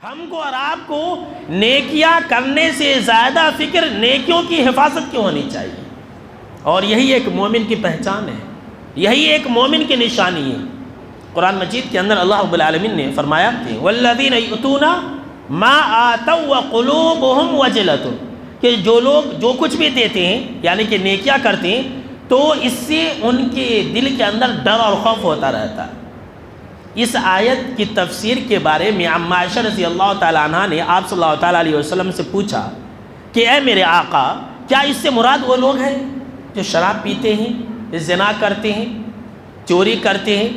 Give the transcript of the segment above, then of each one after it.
ہم کو اور آپ کو نیکیاں کرنے سے زیادہ فکر نیکیوں کی حفاظت کیوں ہونی چاہیے، اور یہی ایک مومن کی پہچان ہے، یہی ایک مومن کی نشانی ہے۔ قرآن مجید کے اندر اللہ رب العالمین نے فرمایا کہ والذین یؤتون ما آتوا وقلوبهم وجلۃ، کہ جو لوگ جو کچھ بھی دیتے ہیں یعنی کہ نیکیاں کرتے ہیں تو اس سے ان کے دل کے اندر ڈر اور خوف ہوتا رہتا ہے۔ اس آیت کی تفسیر کے بارے میں عمہ عائشہ رضی اللہ تعالیٰ عنہ نے آپ صلی اللہ تعالیٰ علیہ وسلم سے پوچھا کہ اے میرے آقا، کیا اس سے مراد وہ لوگ ہیں جو شراب پیتے ہیں، زنا کرتے ہیں، چوری کرتے ہیں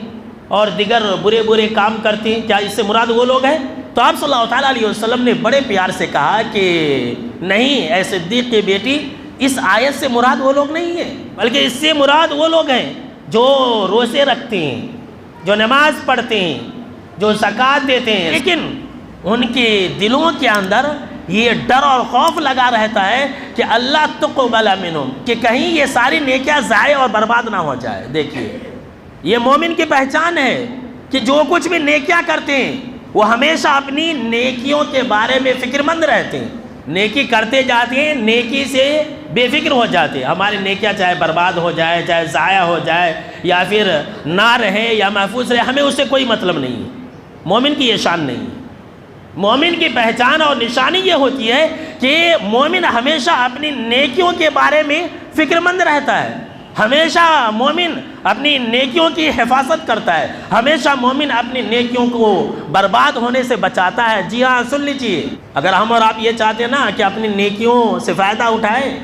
اور دیگر برے برے کام کرتے ہیں، کیا اس سے مراد وہ لوگ ہیں؟ تو آپ صلی اللہ تعالیٰ علیہ وسلم نے بڑے پیار سے کہا کہ نہیں اے صدیق کی بیٹی، اس آیت سے مراد وہ لوگ نہیں ہیں، بلکہ اس سے مراد وہ لوگ ہیں جو روزے رکھتے ہیں، جو نماز پڑھتے ہیں، جو زکوٰۃ دیتے ہیں، لیکن ان کے دلوں کے اندر یہ ڈر اور خوف لگا رہتا ہے کہ اللہ تقبل منہم، کہ کہیں یہ ساری نیکیاں ضائع اور برباد نہ ہو جائے۔ دیکھیے یہ مومن کی پہچان ہے کہ جو کچھ بھی نیکیاں کرتے ہیں وہ ہمیشہ اپنی نیکیوں کے بارے میں فکر مند رہتے ہیں، نیکی کرتے جاتے ہیں، نیکی سے بے فکر ہو جاتے ہیں۔ ہماری نیکیاں چاہے برباد ہو جائے، چاہے ضائع ہو جائے یا پھر نہ رہے یا محفوظ رہے، ہمیں اس سے کوئی مطلب نہیں ہے۔ مومن کی یہ شان نہیں ہے۔ مومن کی پہچان اور نشانی یہ ہوتی ہے کہ مومن ہمیشہ اپنی نیکیوں کے بارے میں فکر مند رہتا ہے، ہمیشہ مومن اپنی نیکیوں کی حفاظت کرتا ہے، ہمیشہ مومن اپنی نیکیوں کو برباد ہونے سے بچاتا ہے۔ جی ہاں، سن لیجیے، اگر ہم اور آپ یہ چاہتے ہیں نا کہ اپنی نیکیوں سے فائدہ اٹھائیں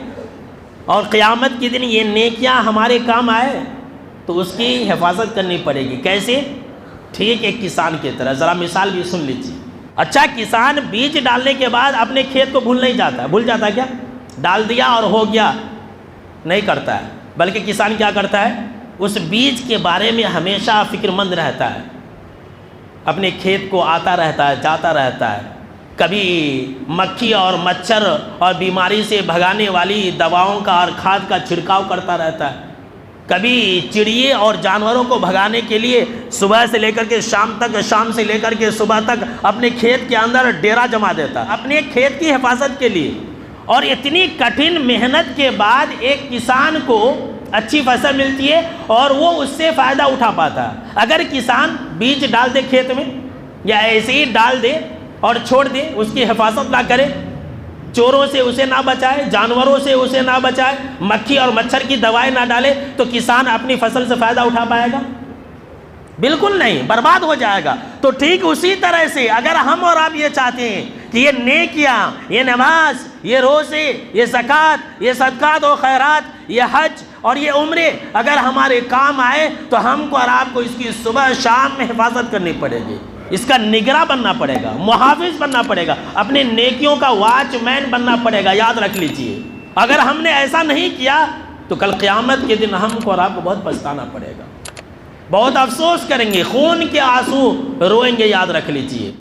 اور قیامت کے دن یہ نیکیاں ہمارے کام آئے تو اس کی حفاظت کرنی پڑے گی۔ کیسے؟ ٹھیک ایک کسان کی طرح، ذرا مثال بھی سن لیجیے۔ اچھا، کسان بیج ڈالنے کے بعد اپنے کھیت کو بھول نہیں جاتا، بھول جاتا ہے کیا؟ ڈال دیا اور ہو گیا، نہیں کرتا ہے، بلکہ کسان کیا کرتا ہے؟ اس بیج کے بارے میں ہمیشہ فکر مند رہتا ہے، اپنے کھیت کو آتا رہتا ہے، جاتا رہتا ہے، کبھی مکھی اور مچھر اور بیماری سے بھگانے والی دواؤں کا اور کھاد کا چھڑکاؤ کرتا رہتا ہے، کبھی چڑیے اور جانوروں کو بھگانے کے لیے صبح سے لے کر کے شام تک، شام سے لے کر کے صبح تک اپنے کھیت کے اندر ڈیرا جما دیتا ہے اپنے کھیت کی حفاظت کے لیے۔ اور اتنی کٹھن محنت کے بعد ایک کسان کو اچھی فصل ملتی ہے اور وہ اس سے فائدہ اٹھا پاتا ہے۔ اگر کسان بیج ڈال دے کھیت میں یا ایسے ہی ڈال دے اور چھوڑ دے، اس کی حفاظت نہ کرے، چوروں سے اسے نہ بچائے، جانوروں سے اسے نہ بچائے، مکھی اور مچھر کی دوائیں نہ ڈالے، تو کسان اپنی فصل سے فائدہ اٹھا پائے گا؟ بالکل نہیں، برباد ہو جائے گا۔ تو ٹھیک اسی طرح سے اگر ہم اور آپ یہ چاہتے ہیں کہ یہ نیکیاں، یہ نماز، یہ روزے، یہ زکوٰۃ، یہ صدقات و خیرات، یہ حج اور یہ عمرے اگر ہمارے کام آئے تو ہم کو اور آپ کو اس کی صبح شام میں حفاظت کرنی پڑے گی، اس کا نگراں بننا پڑے گا، محافظ بننا پڑے گا، اپنے نیکیوں کا واچ مین بننا پڑے گا۔ یاد رکھ لیجئے، اگر ہم نے ایسا نہیں کیا تو کل قیامت کے دن ہم کو اور آپ کو بہت پچھتانا پڑے گا، بہت افسوس کریں گے، خون کے آنسو روئیں گے۔ یاد رکھ لیجئے۔